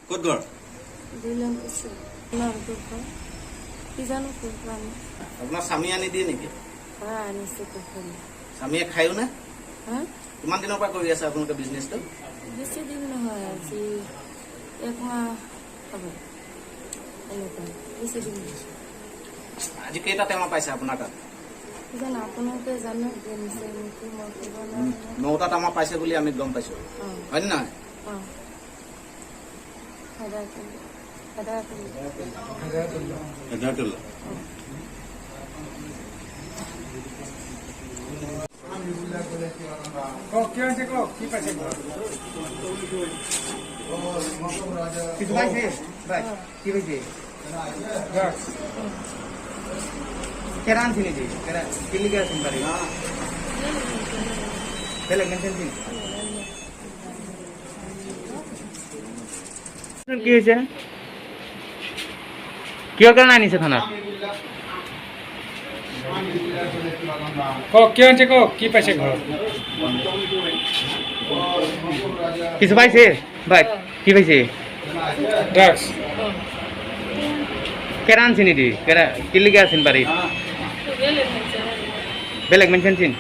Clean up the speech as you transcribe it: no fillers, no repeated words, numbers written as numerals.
ক'ত ঘৰ? দিলাম পিছে কি জানো কোনটো আনি আপোনাৰ স্বামী আনি দিয়ে নেকি? আনিছে কোনটো স্বামীয়ে খায়ো নে? হা কিমান দিনৰ পৰা কৰি আছে আপোনালোকে বিজনেছটো? বেছি দিন নহয় আজি 1 মাহ হ'ব এনেকুৱা বেছি দিন নহয়। আজি কেইটা টেমা পাইছে আপোনাৰ তাত? কি জানো আপোনালোকে জানে যে নিছে নেকি মই ক'ব নোৱাৰো। 9টা টেমা পাইছে বুলি আমি গম পাইছোঁ, হয় নে নহয়? Keran sini di, pilih ke sebentar ya. Belak mention sini. কি হৈছে কিয় কাৰণে আনিছে থানাত কওক কি আনিছে কওক কি পাইছে ঘৰত কিছু পাইছে ভাই কি পাইছে ড্ৰাগছ কেৰান চিনি দি কেৰা কিলিকে আছেন বাৰী বেলেগ মেনশ্যন চিন